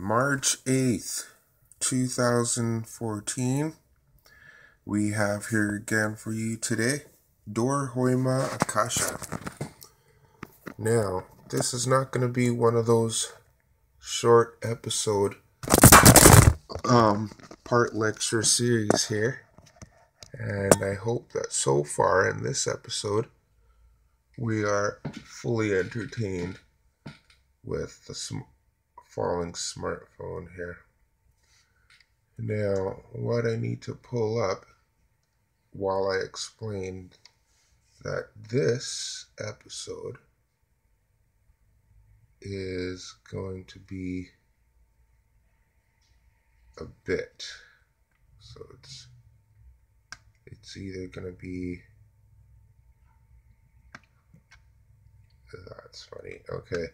March 8th, 2014. We have here again for you today, Dor Hoima Akasha. Now, this is not going to be one of those short episode part lecture series here. And I hope that so far in this episode, we are fully entertained with the falling smartphone here. Now, what I need to pull up while I explain that this episode is going to be a bit. So it's either going to be, that's funny. Okay.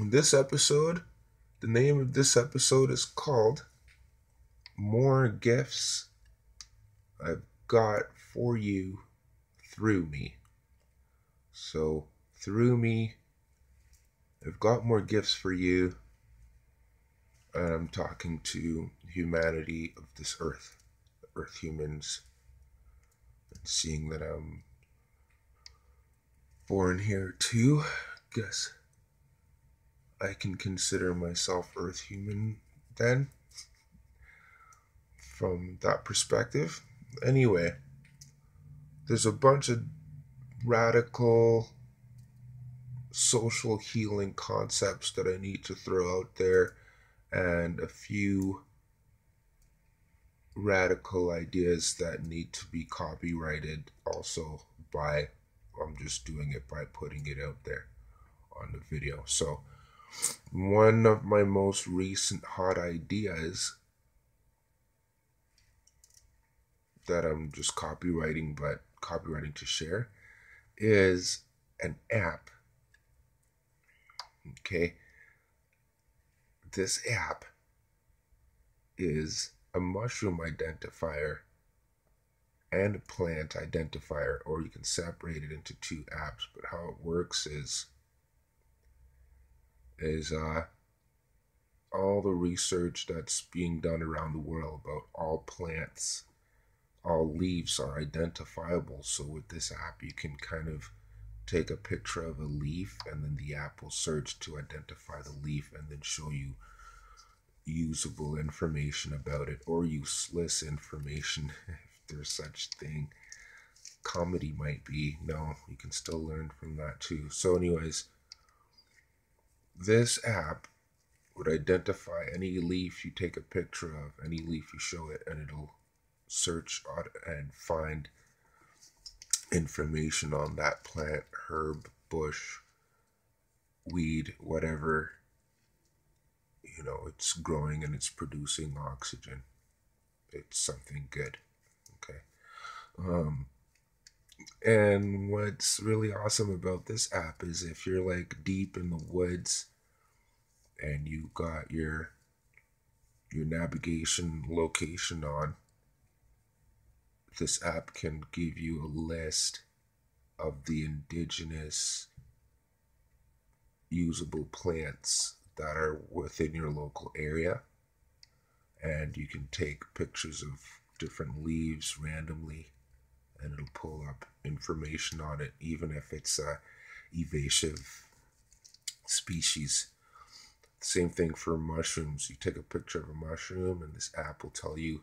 This episode, the name of this episode is called More Gifts I've Got for You Through Me. So, through me, I've got more gifts for you. And I'm talking to humanity of this earth, the earth humans, and seeing that I'm born here too. Guess I can consider myself earth human then, from that perspective. Anyway, there's a bunch of radical social healing concepts that I need to throw out there, and a few radical ideas that need to be copyrighted also by, I'm just doing it by putting it out there on the video. So one of my most recent hot ideas that I'm just copywriting to share is an app. Okay. This app is a mushroom identifier and a plant identifier, or you can separate it into two apps. But how it works is all the research that's being done around the world about all plants, all leaves are identifiable. So with this app, you can kind of take a picture of a leaf, and then the app will search to identify the leaf and then show you usable information about it, or useless information if there's such thing. Comedy might be. No, you can still learn from that too. So anyways, this app would identify any leaf you take a picture of, any leaf you show it, and it'll search and find information on that plant, herb, bush, weed, whatever, it's growing and it's producing oxygen. It's something good. Okay. And what's really awesome about this app is if you're like deep in the woods and you got your navigation location on, this app can give you a list of the indigenous usable plants that are within your local area, and you can take pictures of different leaves randomly and it'll pull up information on it, even if it's a invasive species. Same thing for mushrooms. You take a picture of a mushroom and this app will tell you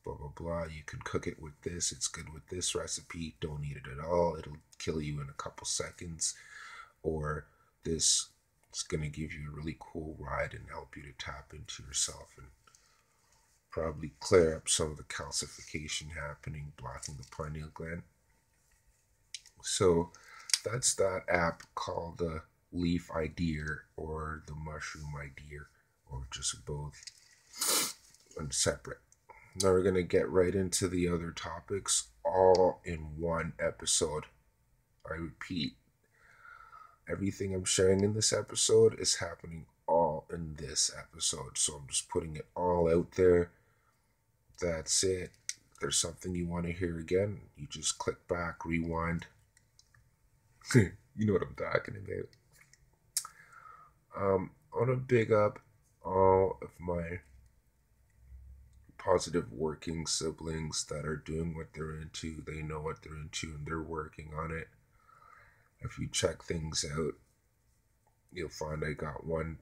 blah blah blah, you can cook it with this, it's good with this recipe, don't eat it at all, it'll kill you in a couple seconds, or this is going to give you a really cool ride and help you to tap into yourself and probably clear up some of the calcification happening, blocking the pineal gland. So that's that app called the leaf idea or the mushroom idea, or just both and separate. Now we're going to get right into the other topics all in one episode. I repeat, everything I'm sharing in this episode is happening all in this episode. So I'm just putting it all out there. That's it. If there's something you want to hear again, you just click back, rewind. You know what I'm talking about. I want to big up all of my positive working siblings that are doing what they're into. They know what they're into and they're working on it. If you check things out, you'll find I got 1,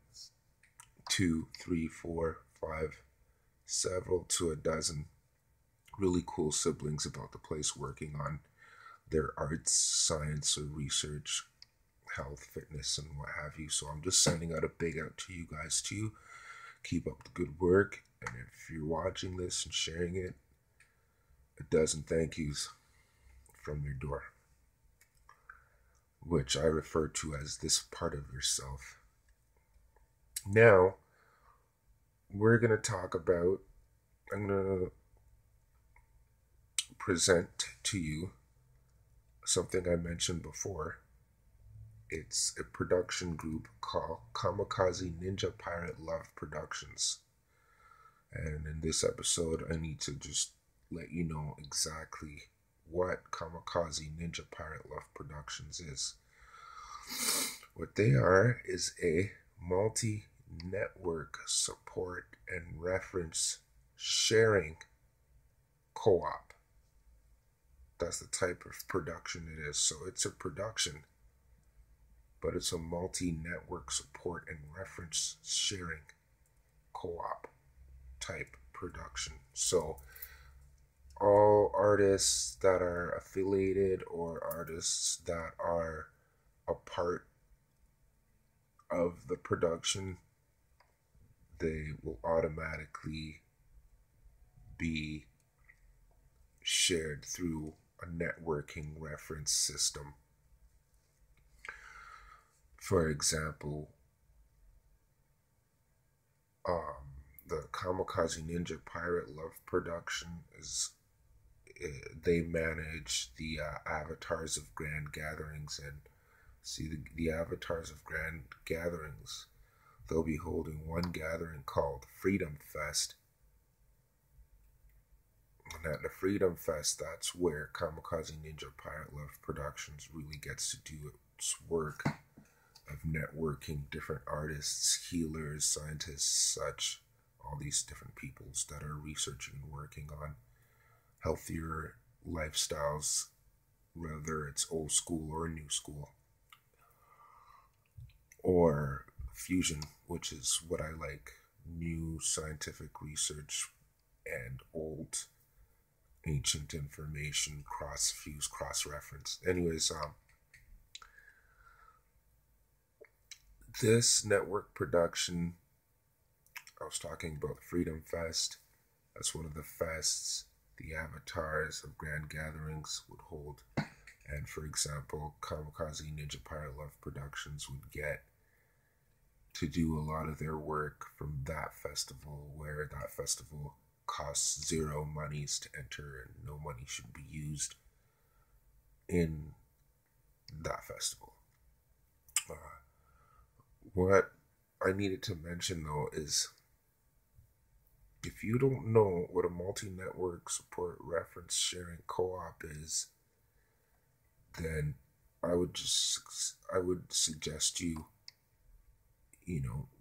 2, 3, 4, 5, several to a dozen really cool siblings about the place working on their arts, science, or research, health, fitness, and what have you. So I'm just sending out a big out to you guys too. Keep up the good work. And if you're watching this and sharing it, a dozen thank yous from your door, which I refer to as this part of yourself. Now, we're going to talk about, I'm going to present to you something I mentioned before. It's a production group called Kamikaze Ninja Pirate Love Productions. And in this episode, I need to just let you know exactly what Kamikaze Ninja Pirate Love Productions is. What they are is a multi-network support and reference sharing co-op. That's the type of production it is. So it's a production, but it's a multi-network support and reference sharing co-op type production. So all artists that are affiliated or artists that are a part of the production, they will automatically be shared through a networking reference system. For example, the Kamikaze Ninja Pirate Love Production is, they manage the avatars of grand gatherings. And see, the avatars of grand gatherings, they'll be holding one gathering called Freedom Fest. And at the Freedom Fest, that's where Kamikaze Ninja Pirate Love Productions really gets to do its work of networking different artists, healers, scientists, such, all these different peoples that are researching and working on healthier lifestyles, whether it's old school or new school, or fusion, which is what I like, new scientific research and old ancient information, cross-fuse, cross-reference. Anyways, this network production, I was talking about the Freedom Fest. That's one of the fests the avatars of grand gatherings would hold. And for example, Kamikaze Ninja Pirate Love Productions would get to do a lot of their work from that festival, where that festival costs 0 monies to enter and no money should be used in that festival. What I needed to mention though is, if you don't know what a multi-network support reference sharing co-op is, then I would suggest you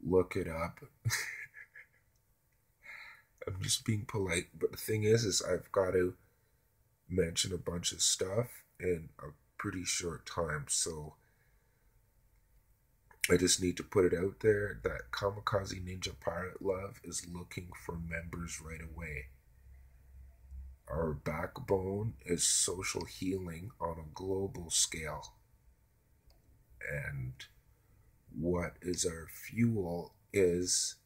look it up. I'm just being polite, but the thing is I've got to mention a bunch of stuff in a pretty short time, so I just need to put it out there that Kamikaze Ninja Pirate Love is looking for members right away. Our backbone is social healing on a global scale. And what is our fuel is,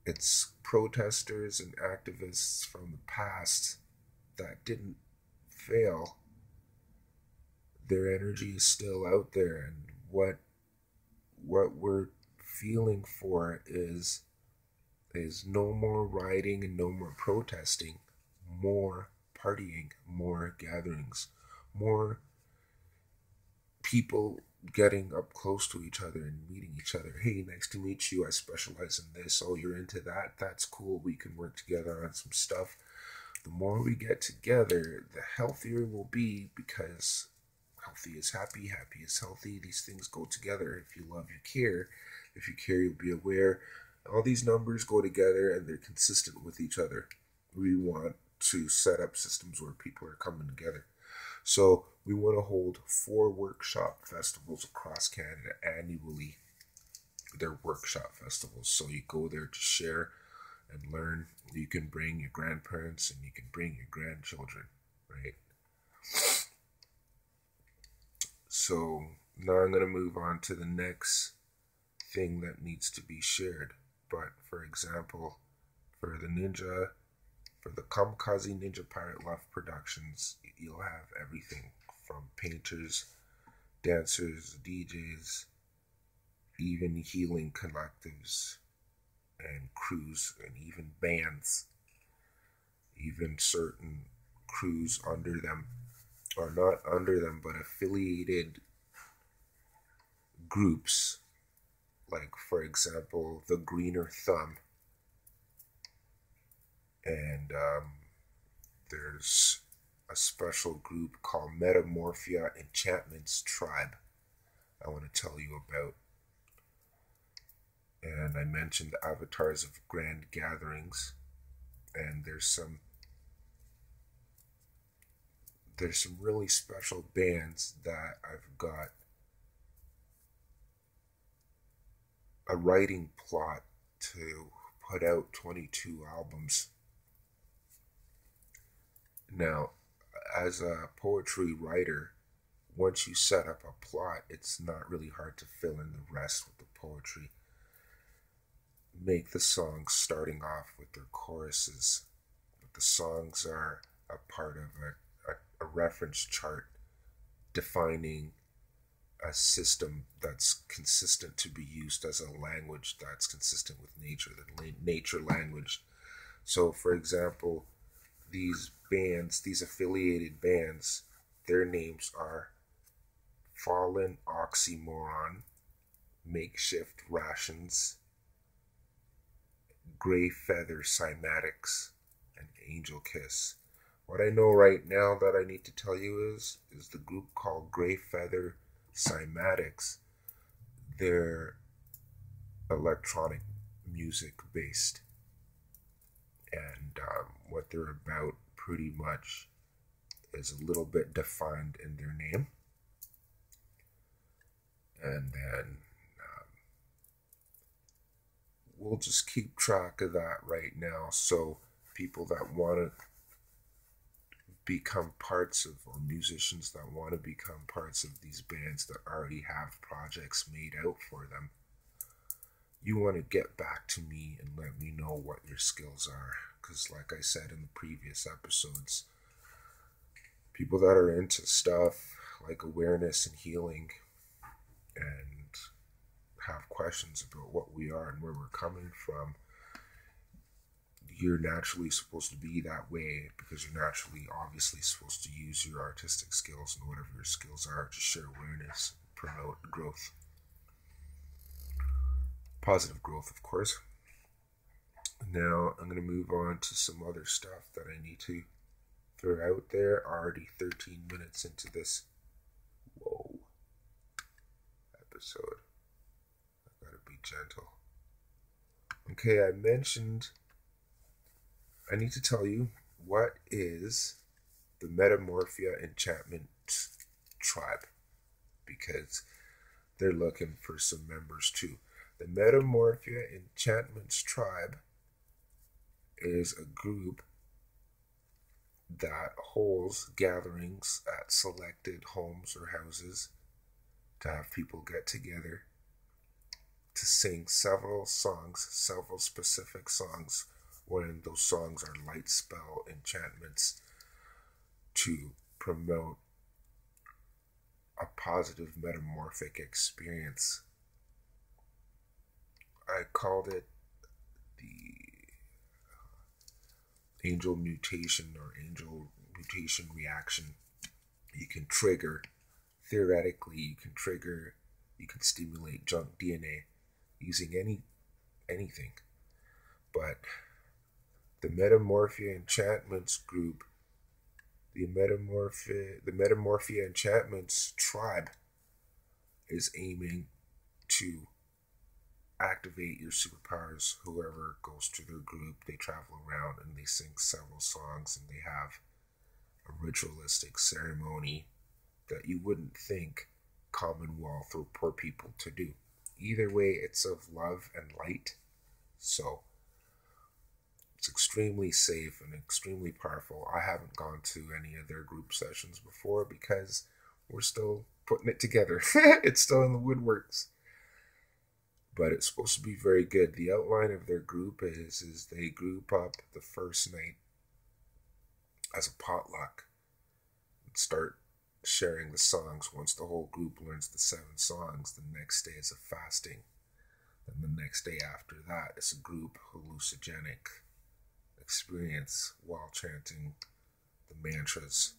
it's protesters and activists from the past that didn't fail. Their energy is still out there, and what we're feeling for is no more rioting and no more protesting, more partying, more gatherings, more people getting up close to each other and meeting each other. Hey, nice to meet you. I specialize in this. Oh, you're into that? That's cool. We can work together on some stuff. The more we get together, the healthier we'll be, because Healthy is happy, happy is healthy. These things go together. If you love, you care. If you care, you'll be aware. All these numbers go together and they're consistent with each other. We want to set up systems where people are coming together. So we want to hold 4 workshop festivals across Canada annually. They're workshop festivals. So you go there to share and learn. You can bring your grandparents and you can bring your grandchildren, right? So now I'm going to move on to the next thing that needs to be shared. But for example, for the Kamikaze Ninja Pirate Love Productions, you'll have everything from painters, dancers, DJs, even healing collectives and crews, and even bands, even certain crews under them, or not under them, but affiliated groups, like for example the Greener Thumb, and there's a special group called Metamorphia Enchantments Tribe I want to tell you about. And I mentioned the Avatars of Grand Gatherings, and there's some really special bands that I've got a writing plot to put out 22 albums. Now, as a poetry writer, once you set up a plot, it's not really hard to fill in the rest with the poetry. Make the songs starting off with their choruses. But the songs are a part of a reference chart defining a system that's consistent to be used as a language that's consistent with nature, the nature language. So, for example, these bands, these affiliated bands, their names are Fallen Oxymoron, Makeshift Rations, Gray Feather Cymatics, and Angel Kiss. What I know right now that I need to tell you is the group called Gray Feather Cymatics. They're electronic music based, and what they're about pretty much is a little bit defined in their name. And then we'll just keep track of that right now. So people that want to become parts of, or musicians that want to become parts of these bands that already have projects made out for them, you want to get back to me and let me know what your skills are. Because like I said in the previous episodes, people that are into stuff like awareness and healing and have questions about what we are and where we're coming from, you're naturally supposed to be that way because you're naturally obviously supposed to use your artistic skills and whatever your skills are to share awareness, promote growth. Positive growth, of course. Now I'm going to move on to some other stuff that I need to throw out there. Already 13 minutes into this episode. I gotta be gentle. Okay, I need to tell you what is the Metamorphia Enchantment Tribe, because they're looking for some members too. The Metamorphia Enchantments Tribe is a group that holds gatherings at selected homes or houses to have people get together to sing several specific songs, when those songs are light spell enchantments to promote a positive metamorphic experience. I called it the angel mutation or angel mutation reaction. You can trigger, theoretically, you can stimulate junk DNA using anything. But the Metamorphia Enchantments group, The Metamorphia Enchantments tribe is aiming to activate your superpowers. Whoever goes to their group, they travel around and they sing several songs, and they have a ritualistic ceremony that you wouldn't think Commonwealth or poor people to do. Either way, it's of love and light. So it's extremely safe and extremely powerful. I haven't gone to any of their group sessions before because we're still putting it together. It's still in the woodworks. But it's supposed to be very good. The outline of their group is they group up the first night as a potluck and start sharing the songs. Once the whole group learns the 7 songs, the next day is a fasting. And the next day after that is a group hallucinogenic experience while chanting the mantras.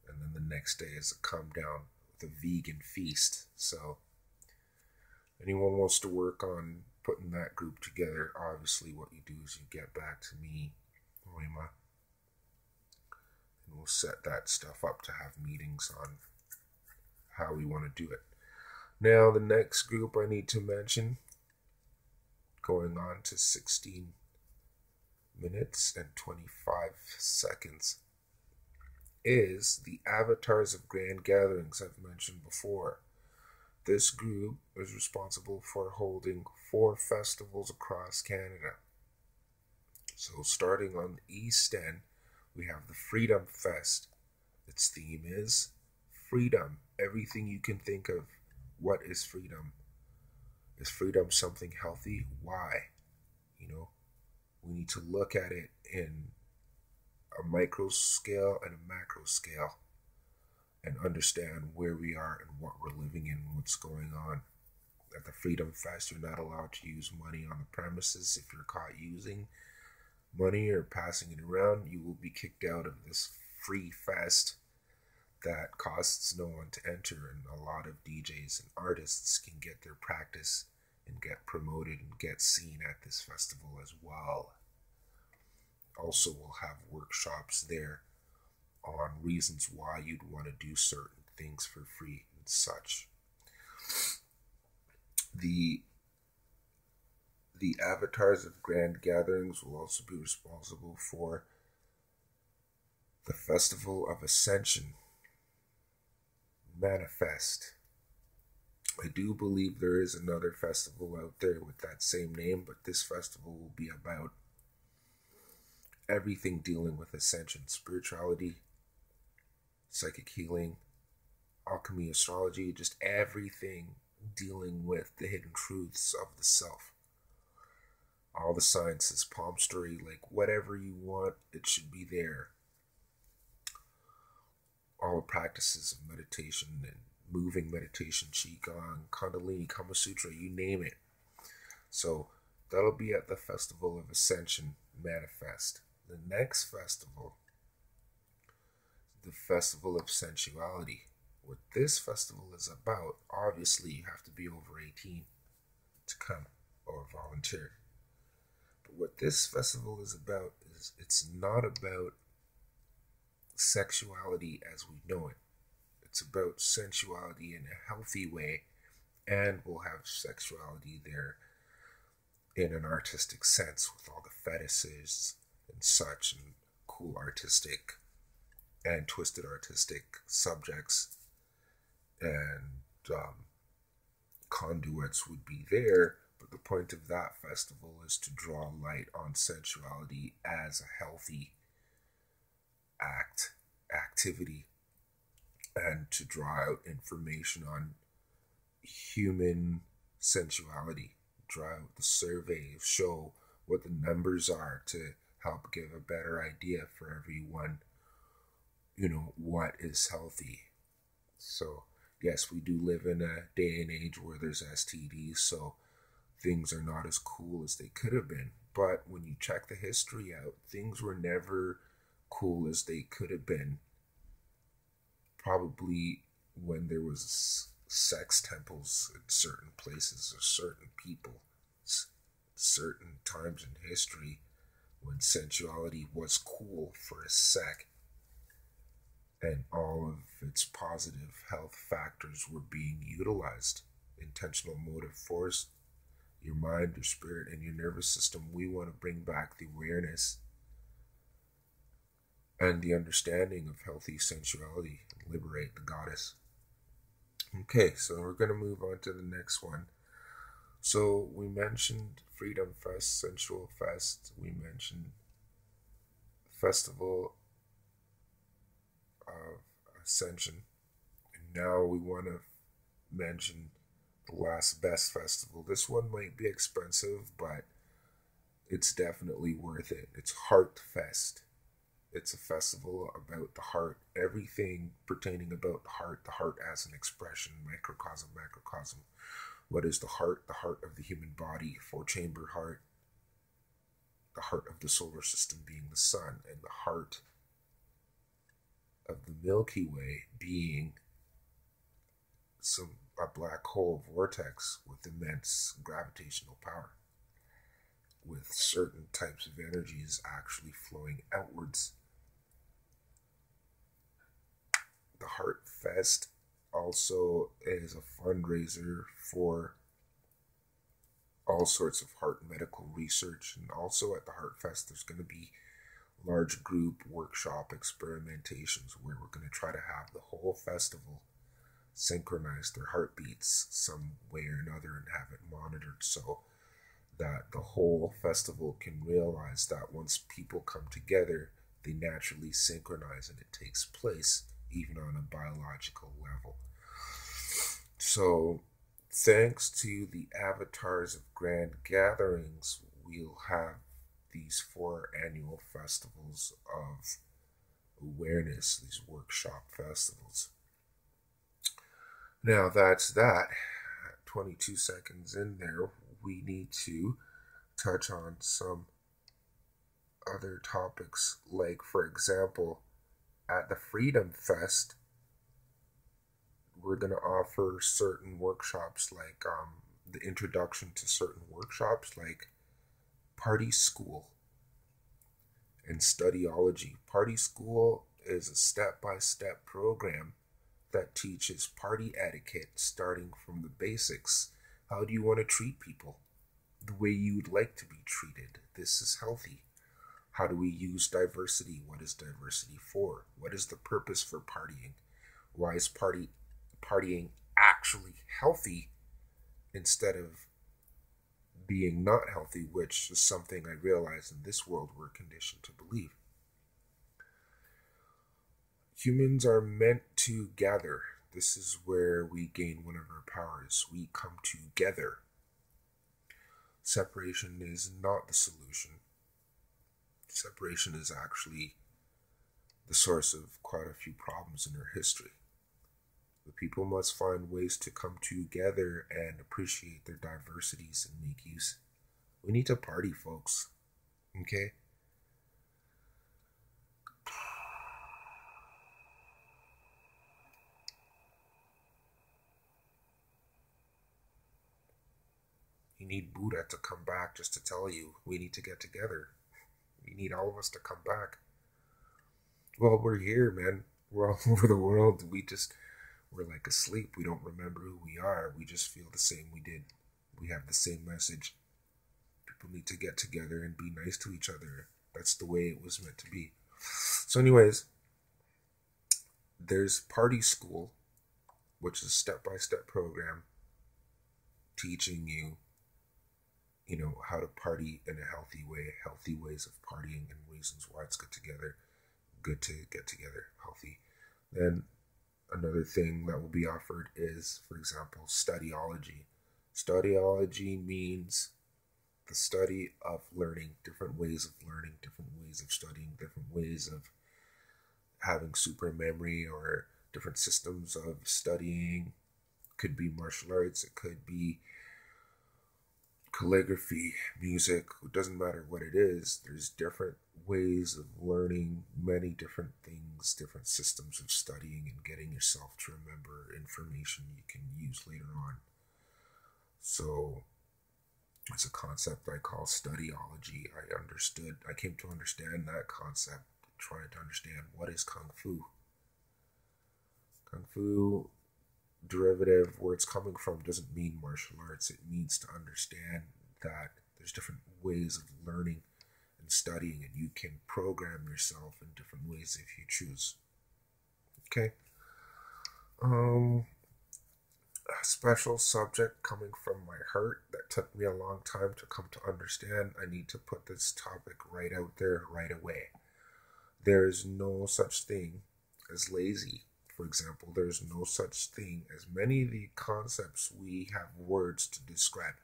And then the next day is a come down with a vegan feast. So anyone wants to work on putting that group together, obviously what you do is you get back to me, Roima, and we'll set that stuff up to have meetings on how we want to do it. Now, the next group I need to mention, going on to 16 minutes and 25 seconds, is the Avatars of Grand Gatherings I've mentioned before. This group is responsible for holding 4 festivals across Canada. So starting on the East End, we have the Freedom Fest. Its theme is freedom. Everything you can think of. What is freedom? Is freedom something healthy? Why? We need to look at it in a micro scale and a macro scale and understand where we are and what we're living in, what's going on. At the Freedom Fest, you're not allowed to use money on the premises. If you're caught using money or passing it around, you will be kicked out of this free fest that costs no one to enter, and a lot of DJs and artists can get their practice and get promoted and get seen at this festival as well. Also, we'll have workshops there on reasons why you'd want to do certain things for free and such. The Avatars of Grand Gatherings will also be responsible for the Festival of Ascension. Manifest. I do believe there is another festival out there with that same name, but this festival will be about everything dealing with ascension, spirituality, psychic healing, alchemy, astrology, just everything dealing with the hidden truths of the self. All the sciences, palmistry, like whatever you want, it should be there. All the practices of meditation and moving meditation, Qigong, Kundalini, Kama Sutra, you name it. So that'll be at the Festival of Ascension, Manifest. The next festival, the Festival of Sensuality. What this festival is about, obviously you have to be over 18 to come or volunteer. But what this festival is about is it's not about sexuality as we know it. It's about sensuality in a healthy way, and we'll have sexuality there in an artistic sense with all the fetishes and such, and cool artistic and twisted artistic subjects and conduits would be there. But the point of that festival is to draw light on sensuality as a healthy activity, and to draw out information on human sensuality, draw out the survey, show what the numbers are to help give a better idea for everyone, what is healthy. So yes, we do live in a day and age where there's STDs, so things are not as cool as they could have been. But when you check the history out, things were never cool as they could have been. Probably when there was sex temples in certain places or certain people, certain times in history when sensuality was cool for a sec. and all of its positive health factors were being utilized. Intentional motive force, your mind, your spirit, and your nervous system. We want to bring back the awareness and the understanding of healthy sensuality and liberate the goddess. Okay, so we're going to move on to the next one. So we mentioned Freedom Fest, Sensual Fest. We mentioned Festival of Ascension. And now we want to mention the last best festival. This one might be expensive, but it's definitely worth it. It's Heart Fest. It's a festival about the heart, everything pertaining about the heart as an expression, microcosm, macrocosm. What is the heart? The heart of the human body, four-chamber heart, the heart of the solar system being the sun, and the heart of the Milky Way being a black hole vortex with immense gravitational power, with certain types of energies actually flowing outwards. The Heart Fest also is a fundraiser for all sorts of heart medical research, and also at the Heart Fest there's going to be large group workshop experimentations where we're going to try to have the whole festival synchronize their heartbeats some way or another and have it monitored so that the whole festival can realize that once people come together, they naturally synchronize and it takes place even on a biological level. So, thanks to the avatars of grand gatherings, we'll have these 4 annual festivals of awareness, these workshop festivals. Now that's that. 22 seconds in there, we need to touch on some other topics, like, for example, at the Freedom Fest, we're going to offer certain workshops, like the introduction to certain workshops, like Party School and Studyology. Party School is a step-by-step program that teaches party etiquette, starting from the basics. How do you want to treat people? The way you would like to be treated. This is healthy. How do we use diversity? What is diversity for? What is the purpose for partying? Why is partying actually healthy instead of being not healthy, which is something I realize in this world we're conditioned to believe. Humans are meant to gather. This is where we gain one of our powers. We come together. Separation is not the solution. Separation is actually the source of quite a few problems in our history. The people must find ways to come together and appreciate their diversities and make use. We need to party, folks. Okay? You need Buddha to come back just to tell you we need to get together. You need all of us to come back. Well, we're here, man. We're all over the world. We're like asleep. We don't remember who we are. We just feel the same we did. We have the same message. People need to get together and be nice to each other. That's the way it was meant to be. So anyways, there's Party School, which is a step-by-step program teaching you, how to party in a healthy way, healthy ways of partying and reasons why it's good to get together, healthy. Then another thing that will be offered is, for example, studyology. Studyology means the study of learning, different ways of learning, different ways of studying, different ways of having super memory or different systems of studying. It could be martial arts, it could be calligraphy, music, it doesn't matter what it is. There's different ways of learning many different things, different systems of studying and getting yourself to remember information you can use later on. So it's a concept I call studyology. I came to understand that concept, trying to understand what is Kung Fu. Kung Fu derivative, where it's coming from, doesn't mean martial arts. It means to understand that there's different ways of learning and studying, and you can program yourself in different ways if you choose. Okay. A special subject coming from my heart that took me a long time to come to understand. I need to put this topic right out there right away. There is no such thing as lazy. For example, there's no such thing as many of the concepts we have words to describe.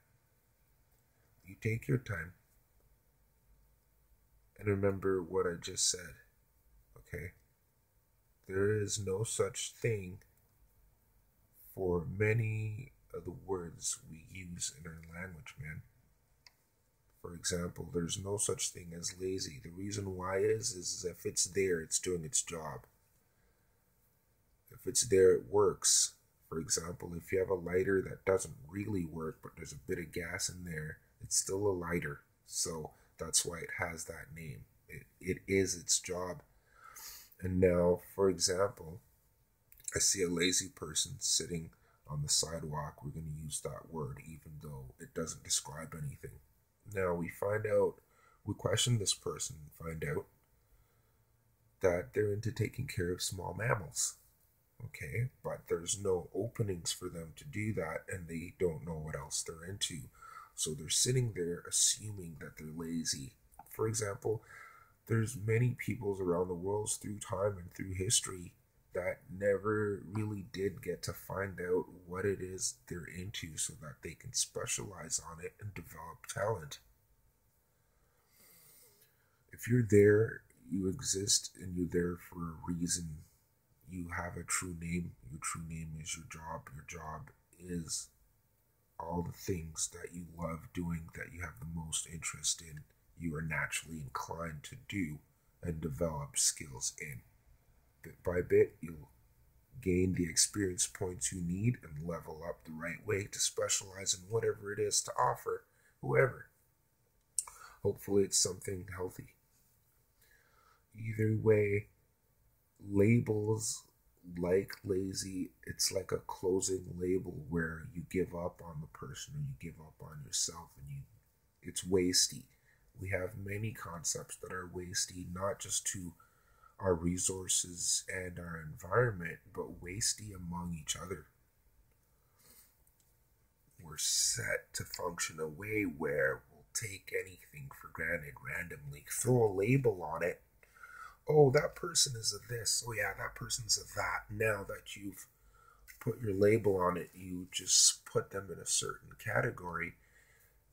You take your time and remember what I just said. Okay? There is no such thing for many of the words we use in our language, man. For example, there's no such thing as lazy. The reason why is if it's there, it's doing its job. If it's there, it works. For example, if you have a lighter that doesn't really work, but there's a bit of gas in there, it's still a lighter. So that's why it has that name. It is its job. And now, for example, I see a lazy person sitting on the sidewalk. We're going to use that word, even though it doesn't describe anything. Now we question this person and find out that they're into taking care of small mammals. Okay, but there's no openings for them to do that, and they don't know what else they're into. So they're sitting there assuming that they're lazy. For example, there's many peoples around the world through time and through history that never really did get to find out what it is they're into so that they can specialize on it and develop talent. If you're there, you exist, and you're there for a reason. You have a true name. Your true name is your job. Your job is all the things that you love doing, that you have the most interest in, you are naturally inclined to do and develop skills in. Bit by bit, you'll gain the experience points you need and level up the right way to specialize in whatever it is to offer whoever. Hopefully it's something healthy. Either way, labels like lazy, it's like a closing label where you give up on the person or you give up on yourself, and it's wasty. We have many concepts that are wasty, not just to our resources and our environment, but wasty among each other. We're set to function a way where we'll take anything for granted randomly, throw a label on it. Oh, that person is a this. Oh yeah, that person's a that. Now that you've put your label on it, you just put them in a certain category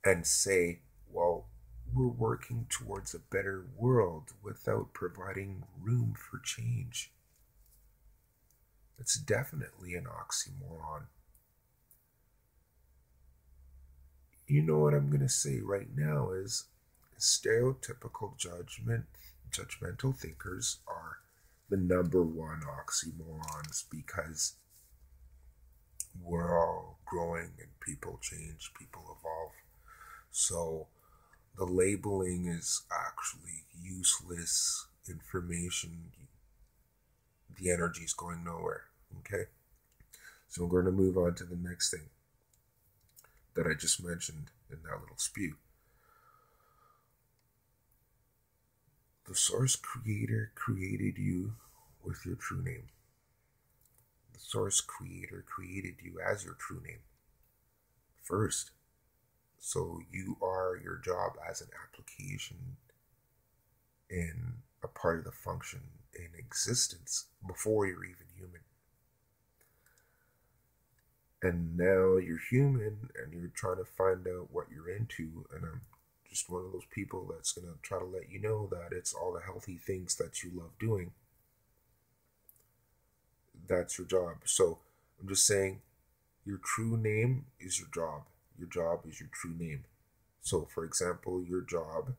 and say, well, we're working towards a better world without providing room for change. It's definitely an oxymoron. You know what I'm going to say right now is stereotypical judgmental thinkers are the number one oxymorons, because we're all growing and people change, people evolve. So the labeling is actually useless information. The energy is going nowhere. Okay? So we're going to move on to the next thing that I just mentioned in that little spew. The source creator created you with your true name. The source creator created you as your true name first. So you are your job as an application in a part of the function in existence before you're even human. And now you're human and you're trying to find out what you're into, and I'm just one of those people that's going to try to let you know that it's all the healthy things that you love doing. That's your job. So I'm just saying, your true name is your job. Your job is your true name. So, for example, your job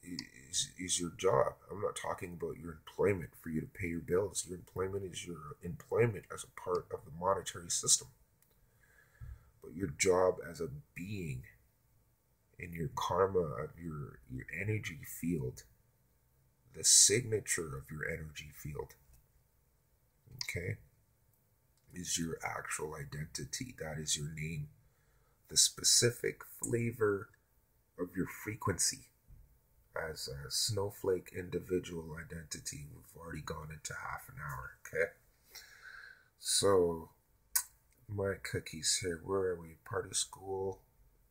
is your job. I'm not talking about your employment for you to pay your bills. Your employment is your employment as a part of the monetary system. But your job as a being in your karma of your energy field, the signature of your energy field, okay, is your actual identity. That is your name. The specific flavor of your frequency as a snowflake individual identity. We've already gone into half an hour, okay? So, my cookies here. Where are we? Part of school.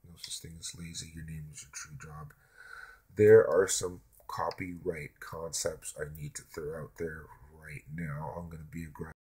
No such thing as lazy. Your name is your true job. There are some copyright concepts I need to throw out there right now. I'm going to be aggressive.